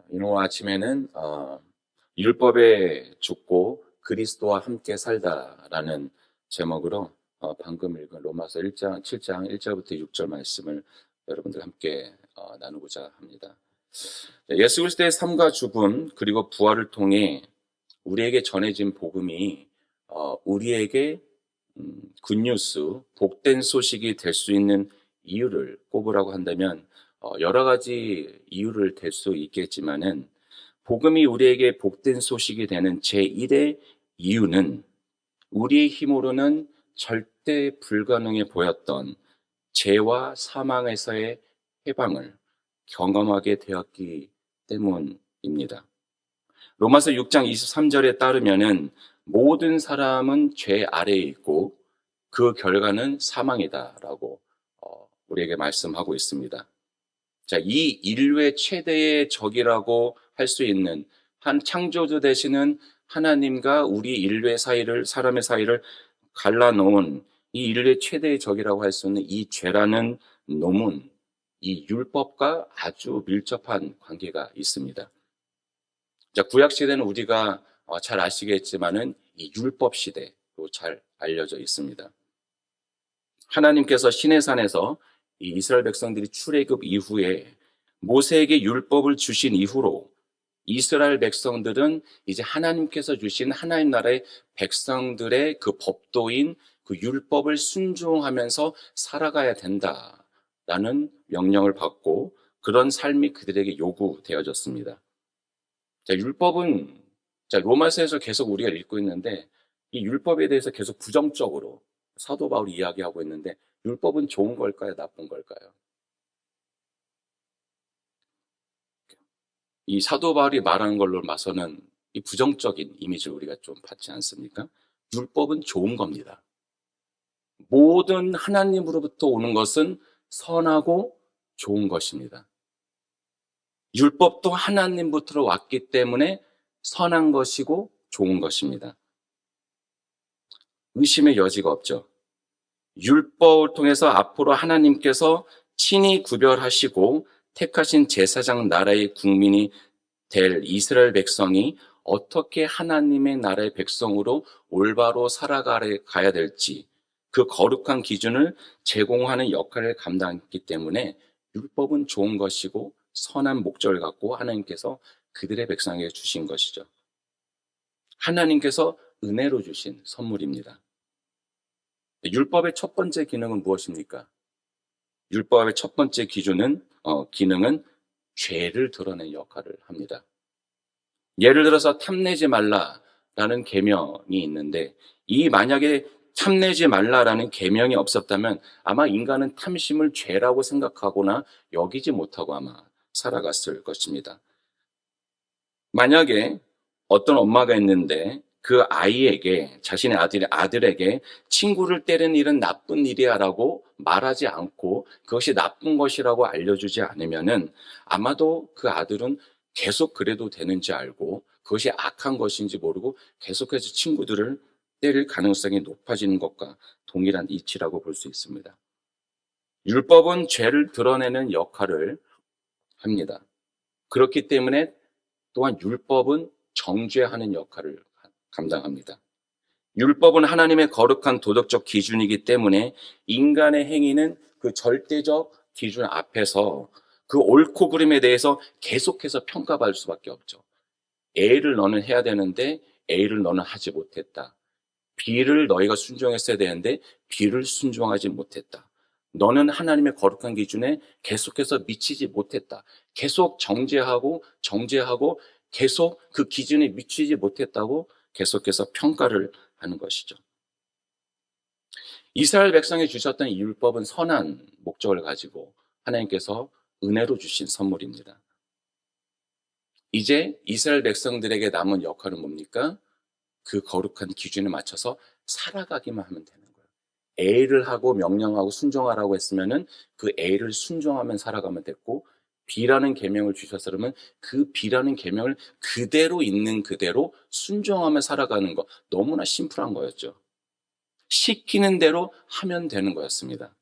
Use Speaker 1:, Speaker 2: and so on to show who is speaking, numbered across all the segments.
Speaker 1: 오늘 아침에는 율법에 죽고 그리스도와 함께 살다라는 제목으로 방금 읽은 로마서 1장 7장 1절부터 6절 말씀을 여러분들 함께 나누고자 합니다. 예수 그리스도의 삶과 죽음 그리고 부활을 통해 우리에게 전해진 복음이 우리에게 굿뉴스, 복된 소식이 될 수 있는 이유를 꼽으라고 한다면 여러 가지 이유를 댈 수 있겠지만은 복음이 우리에게 복된 소식이 되는 제1의 이유는 우리의 힘으로는 절대 불가능해 보였던 죄와 사망에서의 해방을 경험하게 되었기 때문입니다. 로마서 6장 23절에 따르면은 모든 사람은 죄 아래에 있고 그 결과는 사망이다라고 우리에게 말씀하고 있습니다. 자, 이 인류의 최대의 적이라고 할 수 있는 한 창조주 되시는 하나님과 우리 인류의 사이를, 사람의 사이를 갈라놓은 이 인류의 최대의 적이라고 할 수 있는 이 죄라는 놈은 이 율법과 아주 밀접한 관계가 있습니다. 자, 구약 시대는 우리가 잘 아시겠지만은 이 율법 시대로 잘 알려져 있습니다. 하나님께서 시내산에서 이 이스라엘 백성들이 출애굽 이후에 모세에게 율법을 주신 이후로 이스라엘 백성들은 이제 하나님께서 주신 하나님 나라의 백성들의 그 법도인 그 율법을 순종하면서 살아가야 된다라는 명령을 받고 그런 삶이 그들에게 요구되어졌습니다. 자, 율법은 로마서에서 계속 우리가 읽고 있는데 이 율법에 대해서 계속 부정적으로 사도 바울이 이야기하고 있는데 율법은 좋은 걸까요? 나쁜 걸까요? 이 사도 바울이 말하는 걸로 봐서는 이 부정적인 이미지를 우리가 좀 받지 않습니까? 율법은 좋은 겁니다. 모든 하나님으로부터 오는 것은 선하고 좋은 것입니다. 율법도 하나님부터 왔기 때문에 선한 것이고 좋은 것입니다. 의심의 여지가 없죠. 율법을 통해서 앞으로 하나님께서 친히 구별하시고 택하신 제사장 나라의 국민이 될 이스라엘 백성이 어떻게 하나님의 나라의 백성으로 올바로 살아가야 될지 그 거룩한 기준을 제공하는 역할을 감당했기 때문에 율법은 좋은 것이고 선한 목적을 갖고 하나님께서 그들의 백성에게 주신 것이죠. 하나님께서 은혜로 주신 선물입니다. 율법의 첫 번째 기능은 무엇입니까? 율법의 첫 번째 기준은 기능은 죄를 드러내는 역할을 합니다. 예를 들어서 탐내지 말라라는 계명이 있는데 이 만약에 탐내지 말라라는 계명이 없었다면 아마 인간은 탐심을 죄라고 생각하거나 여기지 못하고 아마 살아갔을 것입니다. 만약에 어떤 엄마가 있는데 그 아이에게 자신의 아들에게 친구를 때리는 일은 나쁜 일이야라고 말하지 않고 그것이 나쁜 것이라고 알려주지 않으면은 아마도 그 아들은 계속 그래도 되는지 알고 그것이 악한 것인지 모르고 계속해서 친구들을 때릴 가능성이 높아지는 것과 동일한 이치라고 볼 수 있습니다. 율법은 죄를 드러내는 역할을 합니다. 그렇기 때문에 또한 율법은 정죄하는 역할을 감당합니다. 율법은 하나님의 거룩한 도덕적 기준이기 때문에 인간의 행위는 그 절대적 기준 앞에서 그 옳고 그름에 대해서 계속해서 평가받을 수밖에 없죠. A를 너는 해야 되는데 A를 너는 하지 못했다. B를 너희가 순종했어야 되는데 B를 순종하지 못했다. 너는 하나님의 거룩한 기준에 계속해서 미치지 못했다. 계속 정죄하고 계속 그 기준에 미치지 못했다고 계속해서 평가를 하는 것이죠. 이스라엘 백성에 주셨던 이 율법은 선한 목적을 가지고 하나님께서 은혜로 주신 선물입니다. 이제 이스라엘 백성들에게 남은 역할은 뭡니까? 그 거룩한 기준에 맞춰서 살아가기만 하면 되는 거예요. A를 하고 명령하고 순종하라고 했으면은 그 A를 순종하면 살아가면 됐고 B라는 계명을 주셔서 그러면 그 B라는 계명을 그대로 있는 그대로 순종하며 살아가는 거 너무나 심플한 거였죠. 시키는 대로 하면 되는 거였습니다.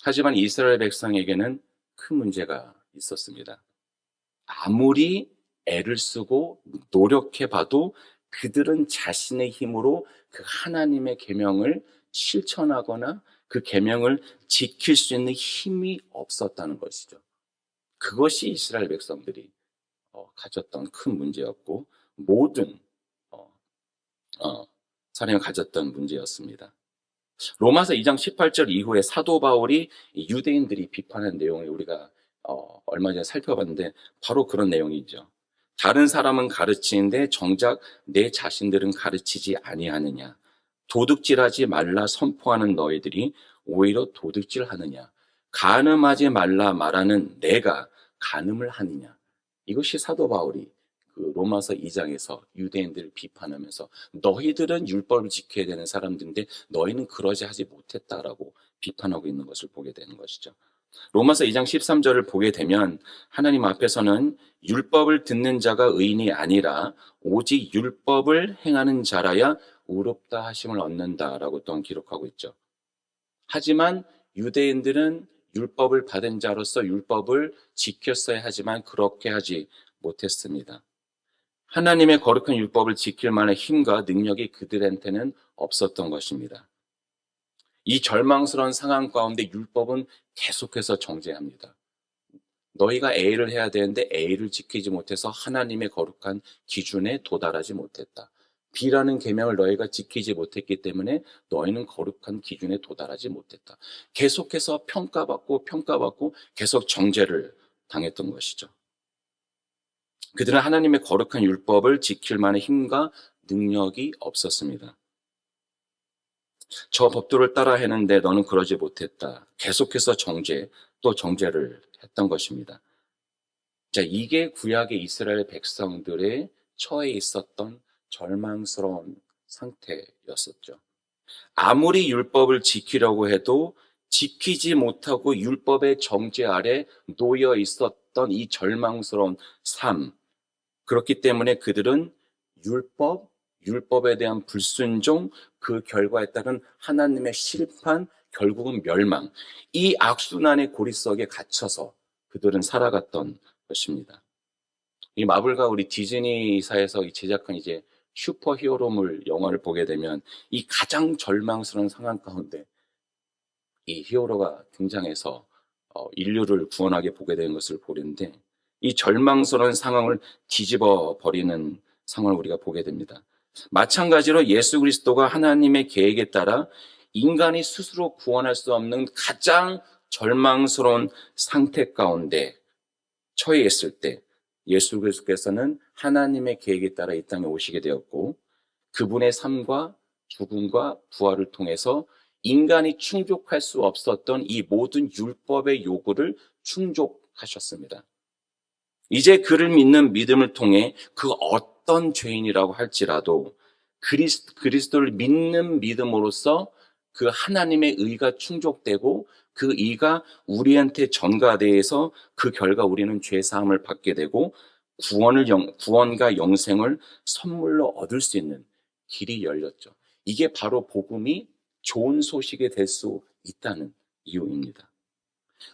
Speaker 1: 하지만 이스라엘 백성에게는 큰 문제가 있었습니다. 아무리 애를 쓰고 노력해봐도 그들은 자신의 힘으로 그 하나님의 계명을 실천하거나 그 계명을 지킬 수 있는 힘이 없었다는 것이죠. 그것이 이스라엘 백성들이 가졌던 큰 문제였고 모든 어, 사람이 가졌던 문제였습니다. 로마서 2장 18절 이후에 사도 바울이 유대인들이 비판한 내용을 우리가 얼마 전에 살펴봤는데 바로 그런 내용이죠. 다른 사람은 가르치는데 정작 내 자신들은 가르치지 아니하느냐. 도둑질하지 말라 선포하는 너희들이 오히려 도둑질하느냐. 간음하지 말라 말하는 내가 간음을 하느냐. 이것이 사도 바울이 그 로마서 2장에서 유대인들을 비판하면서 너희들은 율법을 지켜야 되는 사람들인데 너희는 그러지 하지 못했다라고 비판하고 있는 것을 보게 되는 것이죠. 로마서 2장 13절을 보게 되면 하나님 앞에서는 율법을 듣는 자가 의인이 아니라 오직 율법을 행하는 자라야 의롭다 하심을 얻는다라고 또한 기록하고 있죠. 하지만 유대인들은 율법을 받은 자로서 율법을 지켰어야 하지만 그렇게 하지 못했습니다. 하나님의 거룩한 율법을 지킬 만한 힘과 능력이 그들한테는 없었던 것입니다. 이 절망스러운 상황 가운데 율법은 계속해서 정죄합니다. 너희가 A를 해야 되는데 A를 지키지 못해서 하나님의 거룩한 기준에 도달하지 못했다. B라는 계명을 너희가 지키지 못했기 때문에 너희는 거룩한 기준에 도달하지 못했다. 계속해서 평가받고 계속 정죄를 당했던 것이죠. 그들은 하나님의 거룩한 율법을 지킬 만한 힘과 능력이 없었습니다. 저 법도를 따라 했는데 너는 그러지 못했다. 계속해서 또 정죄를 했던 것입니다. 자, 이게 구약의 이스라엘 백성들의 처해 있었던 절망스러운 상태였었죠. 아무리 율법을 지키려고 해도 지키지 못하고 율법의 정죄 아래 놓여 있었던 이 절망스러운 삶. 그렇기 때문에 그들은 율법에 대한 불순종, 그 결과에 따른 하나님의 심판, 결국은 멸망. 이 악순환의 고리석에 갇혀서 그들은 살아갔던 것입니다. 이 마블과 우리 디즈니사에서 제작한 이제 슈퍼 히어로물 영화를 보게 되면 이 가장 절망스러운 상황 가운데 이 히어로가 등장해서 인류를 구원하게 보게 되는 것을 보는데 이 절망스러운 상황을 뒤집어 버리는 상황을 우리가 보게 됩니다. 마찬가지로 예수 그리스도가 하나님의 계획에 따라 인간이 스스로 구원할 수 없는 가장 절망스러운 상태 가운데 처해 있을 때 예수 그리스도께서는 하나님의 계획에 따라 이 땅에 오시게 되었고 그분의 삶과 죽음과 부활을 통해서 인간이 충족할 수 없었던 이 모든 율법의 요구를 충족하셨습니다. 이제 그를 믿는 믿음을 통해 그 어떤 죄인이라고 할지라도 그리스도를 믿는 믿음으로써 그 하나님의 의가 충족되고 그 의가 우리한테 전가돼서 그 결과 우리는 죄사함을 받게 되고 구원과 영생을 선물로 얻을 수 있는 길이 열렸죠. 이게 바로 복음이 좋은 소식이 될 수 있다는 이유입니다.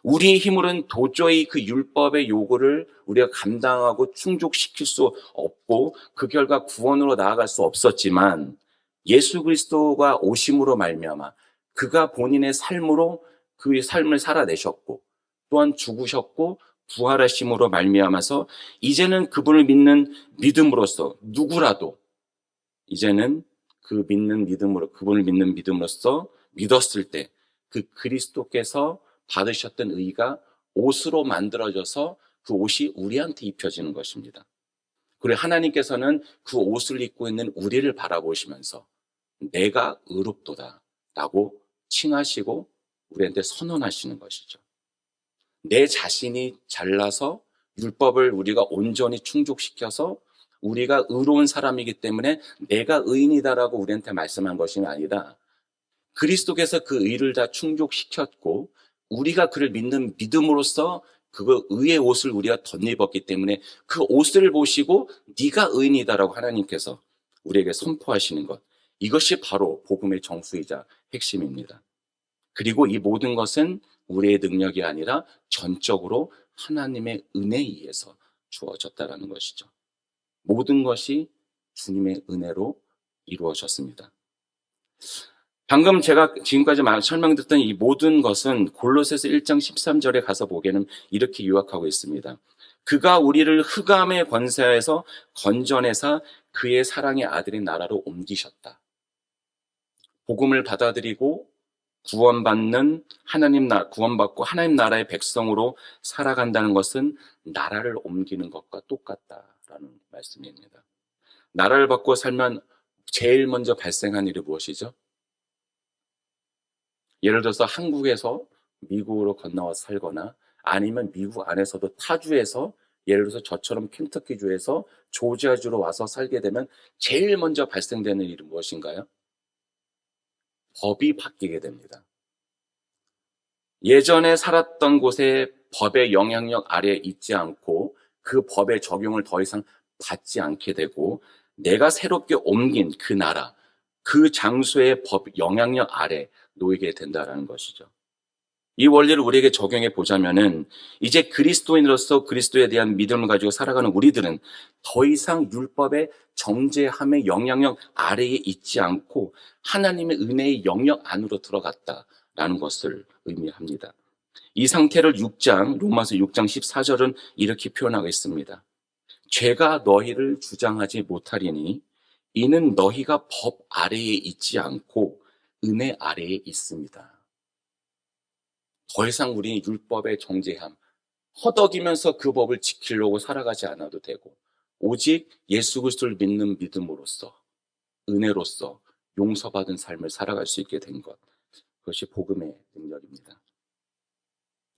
Speaker 1: 우리의 힘으로는 도저히 그 율법의 요구를 우리가 감당하고 충족시킬 수 없고 그 결과 구원으로 나아갈 수 없었지만 예수 그리스도가 오심으로 말미암아 그가 본인의 삶으로 그의 삶을 살아내셨고 또한 죽으셨고 부활하심으로 말미암아서 이제는 그분을 믿는 믿음으로써 누구라도 이제는 그분을 믿는 믿음으로써 믿었을 때 그 그리스도께서 받으셨던 의가 옷으로 만들어져서 그 옷이 우리한테 입혀지는 것입니다. 그리고 하나님께서는 그 옷을 입고 있는 우리를 바라보시면서 내가 의롭도다 라고 칭하시고 우리한테 선언하시는 것이죠. 내 자신이 잘나서 율법을 우리가 온전히 충족시켜서 우리가 의로운 사람이기 때문에 내가 의인이다라고 우리한테 말씀한 것이 아니라 그리스도께서 그 의를 다 충족시켰고 우리가 그를 믿는 믿음으로써 그 의의 옷을 우리가 덧입었기 때문에 그 옷을 보시고 네가 의인이다라고 하나님께서 우리에게 선포하시는 것, 이것이 바로 복음의 정수이자 핵심입니다. 그리고 이 모든 것은 우리의 능력이 아니라 전적으로 하나님의 은혜에 의해서 주어졌다라는 것이죠. 모든 것이 주님의 은혜로 이루어졌습니다. 방금 제가 지금까지 설명드렸던 이 모든 것은 골로새서 1장 13절에 가서 보기에는 이렇게 요약하고 있습니다. 그가 우리를 흑암의 권세에서 건져내사 그의 사랑의 아들의 나라로 옮기셨다. 복음을 받아들이고 구원받고 하나님 나라의 백성으로 살아간다는 것은 나라를 옮기는 것과 똑같다라는 말씀입니다. 나라를 받고 살면 제일 먼저 발생한 일이 무엇이죠? 예를 들어서 한국에서 미국으로 건너와서 살거나 아니면 미국 안에서도 타주에서 예를 들어서 저처럼 켄터키주에서 조지아주로 와서 살게 되면 제일 먼저 발생되는 일이 무엇인가요? 법이 바뀌게 됩니다. 예전에 살았던 곳에 법의 영향력 아래에 있지 않고 그 법의 적용을 더 이상 받지 않게 되고 내가 새롭게 옮긴 그 나라, 그 장소의 법 영향력 아래 놓이게 된다는 것이죠. 이 원리를 우리에게 적용해 보자면은 이제 그리스도인으로서 그리스도에 대한 믿음을 가지고 살아가는 우리들은 더 이상 율법의 정죄함의 영향력 아래에 있지 않고 하나님의 은혜의 영역 안으로 들어갔다라는 것을 의미합니다. 이 상태를 로마서 6장 14절은 이렇게 표현하고 있습니다. 죄가 너희를 주장하지 못하리니 이는 너희가 법 아래에 있지 않고 은혜 아래에 있습니다. 더 이상 우리는 율법의 정죄함, 허덕이면서 그 법을 지키려고 살아가지 않아도 되고 오직 예수 그리스도를 믿는 믿음으로써 은혜로써 용서받은 삶을 살아갈 수 있게 된 것, 그것이 복음의 능력입니다.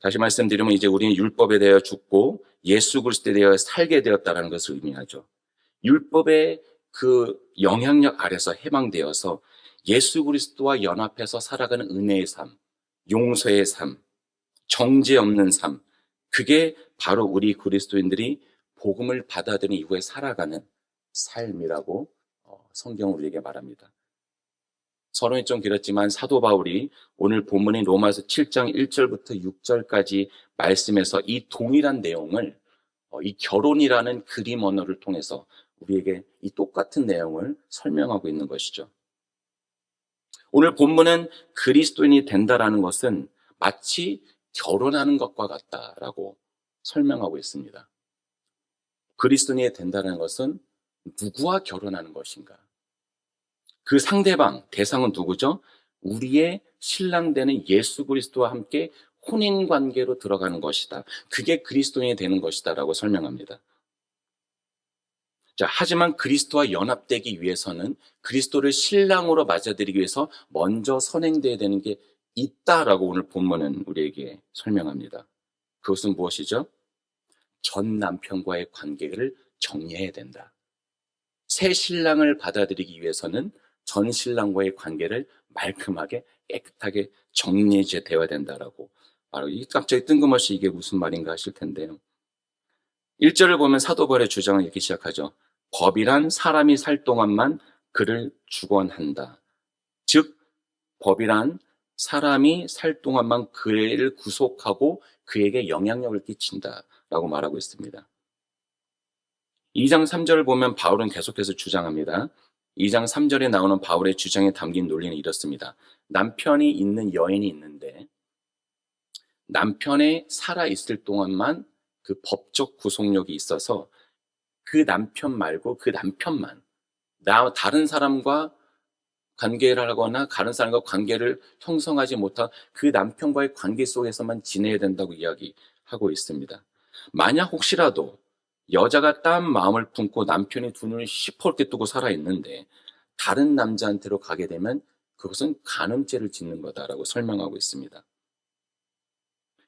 Speaker 1: 다시 말씀드리면 이제 우리는 율법에 대하여 죽고 예수 그리스도에 대하여 살게 되었다는 것을 의미하죠. 율법의 그 영향력 아래서 해방되어서 예수 그리스도와 연합해서 살아가는 은혜의 삶, 용서의 삶, 정죄 없는 삶, 그게 바로 우리 그리스도인들이 복음을 받아들인 이후에 살아가는 삶이라고 성경은 우리에게 말합니다. 서론이 좀 길었지만 사도 바울이 오늘 본문인 로마서 7장 1절부터 6절까지 말씀에서 이 동일한 내용을 이 결혼이라는 그림 언어를 통해서 우리에게 이 똑같은 내용을 설명하고 있는 것이죠. 오늘 본문은 그리스도인이 된다라는 것은 마치 결혼하는 것과 같다라고 설명하고 있습니다. 그리스도인이 된다는 것은 누구와 결혼하는 것인가? 그 상대방, 대상은 누구죠? 우리의 신랑 되는 예수 그리스도와 함께 혼인 관계로 들어가는 것이다. 그게 그리스도인이 되는 것이다라고 설명합니다. 자, 하지만 그리스도와 연합되기 위해서는 그리스도를 신랑으로 맞아들이기 위해서 먼저 선행되어야 되는 게 있다라고 오늘 본문은 우리에게 설명합니다. 그것은 무엇이죠? 전 남편과의 관계를 정리해야 된다. 새 신랑을 받아들이기 위해서는 전 신랑과의 관계를 말끔하게 깨끗하게 정리되어야 된다라고 바로 갑자기 뜬금없이 이게 무슨 말인가 하실 텐데요. 1절을 보면 사도 바울의 주장을 이렇게 시작하죠. 법이란 사람이 살 동안만 그를 주권한다. 즉 법이란 사람이 살 동안만 그를 구속하고 그에게 영향력을 끼친다라고 말하고 있습니다. 2장 3절을 보면 바울은 계속해서 주장합니다. 2장 3절에 나오는 바울의 주장에 담긴 논리는 이렇습니다. 남편이 있는 여인이 있는데 남편이 살아있을 동안만 그 법적 구속력이 있어서 그 남편 말고 그 남편만 다른 사람과 관계를 하거나 다른 사람과 관계를 형성하지 못한 그 남편과의 관계 속에서만 지내야 된다고 이야기하고 있습니다. 만약 혹시라도 여자가 딴 마음을 품고 남편이 두 눈을 시퍼렇게 뜨고 살아있는데 다른 남자한테로 가게 되면 그것은 간음죄를 짓는 거다라고 설명하고 있습니다.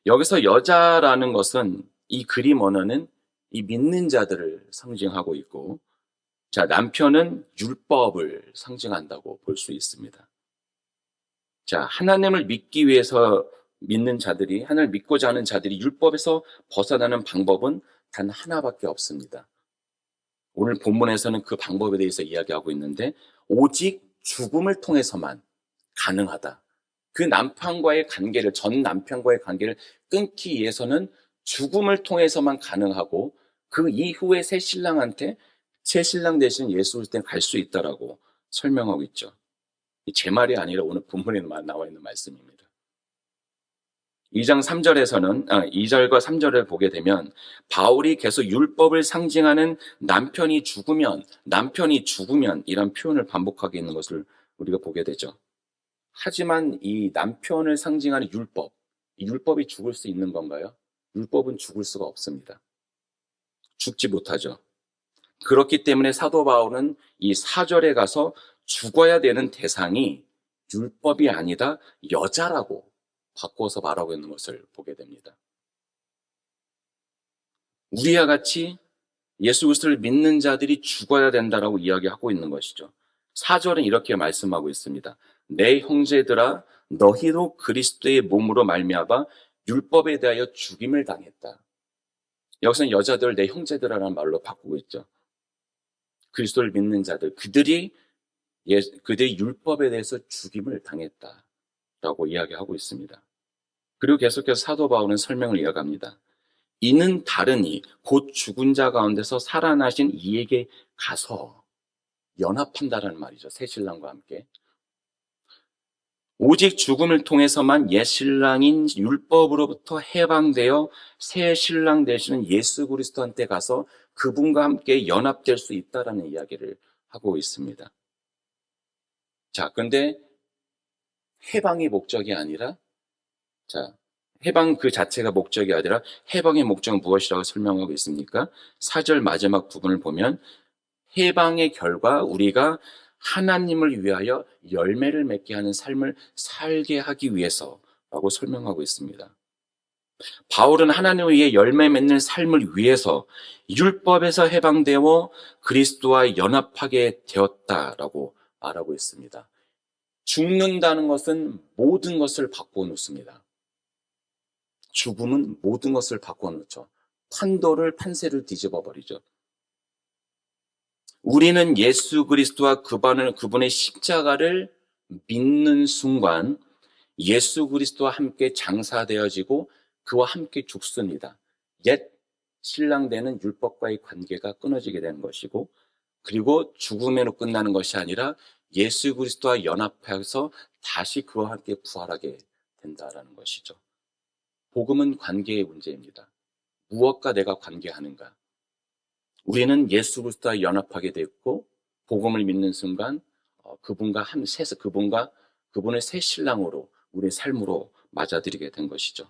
Speaker 1: 여기서 여자라는 것은 이 그림 언어는 이 믿는 자들을 상징하고 있고 자, 남편은 율법을 상징한다고 볼 수 있습니다. 자, 하나님을 믿기 위해서 믿는 자들이, 하나님을 믿고자 하는 자들이 율법에서 벗어나는 방법은 단 하나밖에 없습니다. 오늘 본문에서는 그 방법에 대해서 이야기하고 있는데 오직 죽음을 통해서만 가능하다. 그 남편과의 관계를, 전 남편과의 관계를 끊기 위해서는 죽음을 통해서만 가능하고 그 이후에 새 신랑한테 새 신랑 대신 예수 그리스도에 갈 수 있다라고 설명하고 있죠. 제 말이 아니라 오늘 본문에 나와 있는 말씀입니다. 2장 3절에서는 2절과 3절을 보게 되면 바울이 계속 율법을 상징하는 남편이 죽으면 이런 표현을 반복하게 있는 것을 우리가 보게 되죠. 하지만 이 남편을 상징하는 율법, 이 율법이 죽을 수 있는 건가요? 율법은 죽을 수가 없습니다. 죽지 못하죠. 그렇기 때문에 사도 바울은 이 4절에 가서 죽어야 되는 대상이 율법이 아니다 여자라고 바꿔서 말하고 있는 것을 보게 됩니다. 우리와 같이 예수 그리스도를 믿는 자들이 죽어야 된다라고 이야기하고 있는 것이죠. 4절은 이렇게 말씀하고 있습니다. 내 형제들아 너희도 그리스도의 몸으로 말미암아 율법에 대하여 죽임을 당했다. 여기서는 여자들 내 형제들아라는 말로 바꾸고 있죠. 그리스도를 믿는 자들 그들이 율법에 대해서 죽임을 당했다라고 이야기하고 있습니다. 그리고 계속해서 사도 바울은 설명을 이어갑니다. 이는 다르니 곧 죽은 자 가운데서 살아나신 이에게 가서 연합한다라는 말이죠. 새 신랑과 함께. 오직 죽음을 통해서만 옛 신랑인 율법으로부터 해방되어 새 신랑 되시는 예수 그리스도한테 가서 그분과 함께 연합될 수 있다라는 이야기를 하고 있습니다. 자, 근데 해방이 목적이 아니라 해방 그 자체가 목적이 아니라 해방의 목적은 무엇이라고 설명하고 있습니까? 4절 마지막 부분을 보면 해방의 결과 우리가 하나님을 위하여 열매를 맺게 하는 삶을 살게 하기 위해서라고 설명하고 있습니다. 바울은 하나님을 위해 열매 맺는 삶을 위해서 율법에서 해방되어 그리스도와 연합하게 되었다라고 말하고 있습니다. 죽는다는 것은 모든 것을 바꿔놓습니다. 죽음은 모든 것을 바꿔놓죠. 판세를 뒤집어 버리죠. 우리는 예수 그리스도와 그분의 십자가를 믿는 순간 예수 그리스도와 함께 장사되어지고 그와 함께 죽습니다. 옛 신랑 되는 율법과의 관계가 끊어지게 되는 것이고 그리고 죽음으로 끝나는 것이 아니라 예수 그리스도와 연합해서 다시 그와 함께 부활하게 된다라는 것이죠. 복음은 관계의 문제입니다. 무엇과 내가 관계하는가? 우리는 예수 그리스도와 연합하게 됐고 복음을 믿는 순간 그분의 새 신랑으로 우리의 삶으로 맞아들이게 된 것이죠.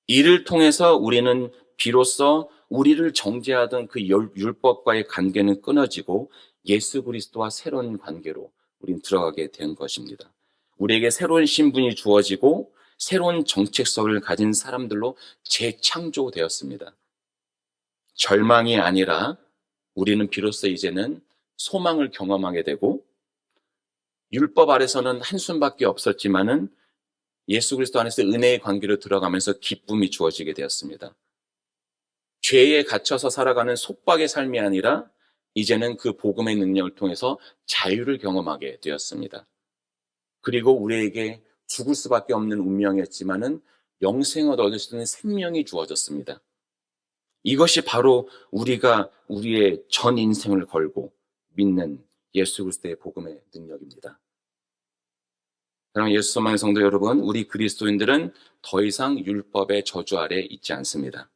Speaker 1: 이를 통해서 우리는 비로소 우리를 정죄하던 그 율법과의 관계는 끊어지고 예수 그리스도와 새로운 관계로 우리는 들어가게 된 것입니다. 우리에게 새로운 신분이 주어지고 새로운 정체성을 가진 사람들로 재창조되었습니다. 절망이 아니라 우리는 비로소 이제는 소망을 경험하게 되고 율법 아래서는 한숨밖에 없었지만은 예수 그리스도 안에서 은혜의 관계로 들어가면서 기쁨이 주어지게 되었습니다. 죄에 갇혀서 살아가는 속박의 삶이 아니라 이제는 그 복음의 능력을 통해서 자유를 경험하게 되었습니다. 그리고 우리에게 죽을 수밖에 없는 운명이었지만은 영생을 얻을 수 있는 생명이 주어졌습니다. 이것이 바로 우리가 우리의 전 인생을 걸고 믿는 예수 그리스도의 복음의 능력입니다. 사랑하는 예수 소망의 성도 여러분, 우리 그리스도인들은 더 이상 율법의 저주 아래 있지 않습니다.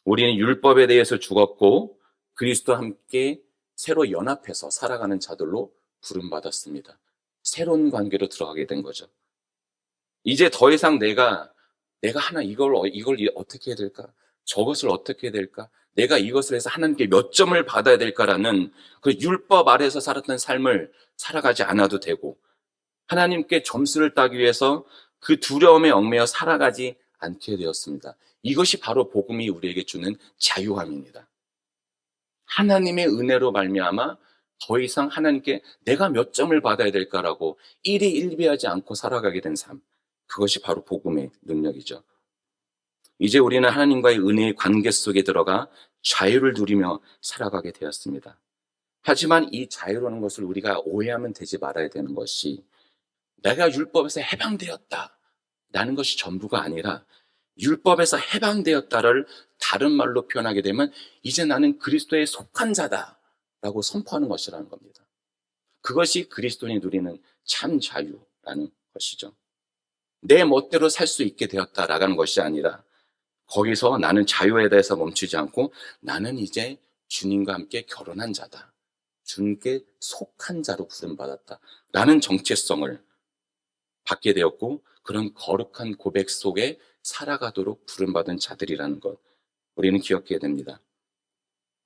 Speaker 1: 우리는 율법에 대해서 죽었고 그리스도와 함께 새로 연합해서 살아가는 자들로 부름받았습니다. 새로운 관계로 들어가게 된 거죠. 이제 더 이상 내가 하나 이걸 어떻게 해야 될까? 저것을 어떻게 해야 될까? 내가 이것을 해서 하나님께 몇 점을 받아야 될까라는 그 율법 아래에서 살았던 삶을 살아가지 않아도 되고 하나님께 점수를 따기 위해서 그 두려움에 얽매여 살아가지 않게 되었습니다. 이것이 바로 복음이 우리에게 주는 자유함입니다. 하나님의 은혜로 말미암아 더 이상 하나님께 내가 몇 점을 받아야 될까라고 일희일비하지 않고 살아가게 된 삶. 그것이 바로 복음의 능력이죠. 이제 우리는 하나님과의 은혜의 관계 속에 들어가 자유를 누리며 살아가게 되었습니다. 하지만 이 자유라는 것을 우리가 오해하면 되지 말아야 되는 것이 내가 율법에서 해방되었다 라는 것이 전부가 아니라 율법에서 해방되었다를 다른 말로 표현하게 되면 이제 나는 그리스도에 속한 자다라고 선포하는 것이라는 겁니다. 그것이 그리스도인이 누리는 참 자유라는 것이죠. 내 멋대로 살 수 있게 되었다라는 것이 아니라 거기서 나는 자유에 대해서 멈추지 않고 나는 이제 주님과 함께 결혼한 자다. 주님께 속한 자로 부름받았다라는 정체성을 받게 되었고 그런 거룩한 고백 속에 살아가도록 부름받은 자들이라는 것 우리는 기억해야 됩니다.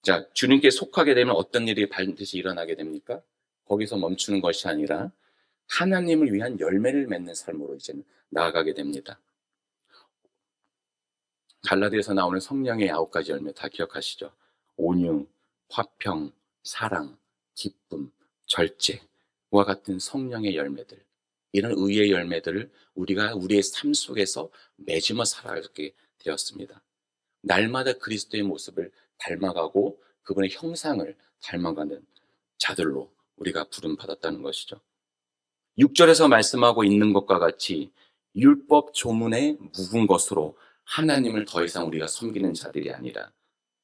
Speaker 1: 자, 주님께 속하게 되면 어떤 일이 반드시 일어나게 됩니까? 거기서 멈추는 것이 아니라 하나님을 위한 열매를 맺는 삶으로 이제는 나아가게 됩니다. 갈라디아에서 나오는 성령의 9가지 열매 다 기억하시죠? 온유, 화평, 사랑, 기쁨, 절제와 같은 성령의 열매들, 이런 의의 열매들을 우리가 우리의 삶 속에서 맺으며 살아가게 되었습니다. 날마다 그리스도의 모습을 닮아가고 그분의 형상을 닮아가는 자들로 우리가 부름받았다는 것이죠. 6절에서 말씀하고 있는 것과 같이 율법 조문에 묵은 것으로 하나님을 더 이상 우리가 섬기는 자들이 아니라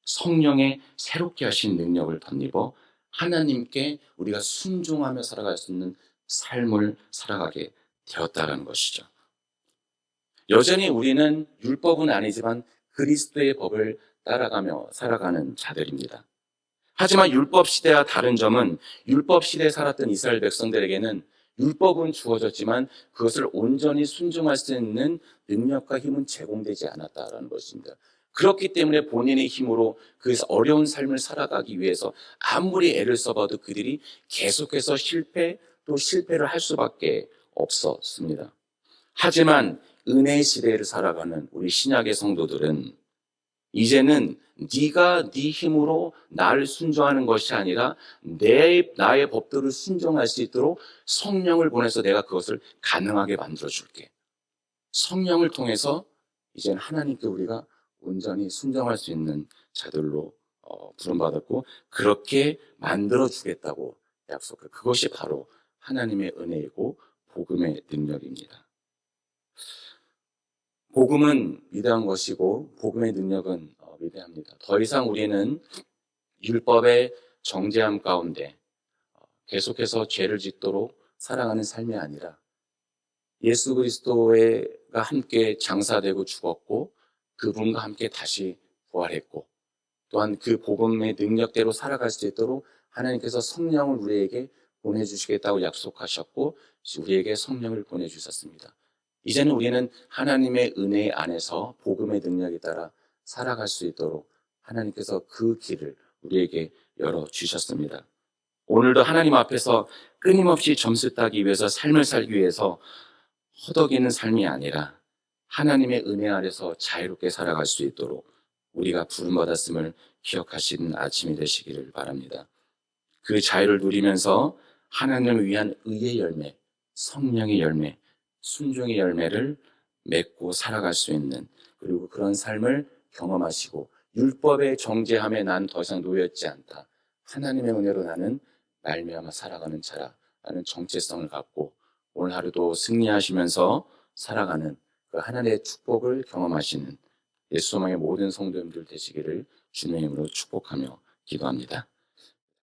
Speaker 1: 성령의 새롭게 하신 능력을 덧입어 하나님께 우리가 순종하며 살아갈 수 있는 삶을 살아가게 되었다는 것이죠. 여전히 우리는 율법은 아니지만 그리스도의 법을 따라가며 살아가는 자들입니다. 하지만 율법 시대와 다른 점은 율법 시대에 살았던 이스라엘 백성들에게는 율법은 주어졌지만 그것을 온전히 순종할 수 있는 능력과 힘은 제공되지 않았다는 것입니다. 그렇기 때문에 본인의 힘으로 그 어려운 삶을 살아가기 위해서 아무리 애를 써봐도 그들이 계속해서 또 실패를 할 수밖에 없었습니다. 하지만 은혜의 시대를 살아가는 우리 신약의 성도들은 이제는 네가 네 힘으로 나를 순종하는 것이 아니라 나의 법도를 순종할 수 있도록 성령을 보내서 내가 그것을 가능하게 만들어줄게. 성령을 통해서 이제는 하나님께 우리가 온전히 순종할 수 있는 자들로 부름받았고 그렇게 만들어주겠다고 약속해. 그것이 바로 하나님의 은혜이고 복음의 능력입니다. 복음은 위대한 것이고 복음의 능력은 위대합니다. 더 이상 우리는 율법의 정죄함 가운데 계속해서 죄를 짓도록 살아가는 삶이 아니라 예수 그리스도가 함께 장사되고 죽었고 그분과 함께 다시 부활했고 또한 그 복음의 능력대로 살아갈 수 있도록 하나님께서 성령을 우리에게 보내주시겠다고 약속하셨고 우리에게 성령을 보내주셨습니다. 이제는 우리는 하나님의 은혜 안에서 복음의 능력에 따라 살아갈 수 있도록 하나님께서 그 길을 우리에게 열어주셨습니다. 오늘도 하나님 앞에서 끊임없이 점수 따기 위해서 삶을 살기 위해서 허덕이는 삶이 아니라 하나님의 은혜 아래서 자유롭게 살아갈 수 있도록 우리가 부름받았음을 기억하시는 아침이 되시기를 바랍니다. 그 자유를 누리면서 하나님을 위한 의의 열매, 성령의 열매, 순종의 열매를 맺고 살아갈 수 있는 그리고 그런 삶을 경험하시고 율법의 정죄함에 난 더 이상 놓였지 않다. 하나님의 은혜로 나는 말미암아 살아가는 자라는 정체성을 갖고 오늘 하루도 승리하시면서 살아가는 그 하나님의 축복을 경험하시는 예수님의 모든 성도님들 되시기를 주님의 이름으로 축복하며 기도합니다.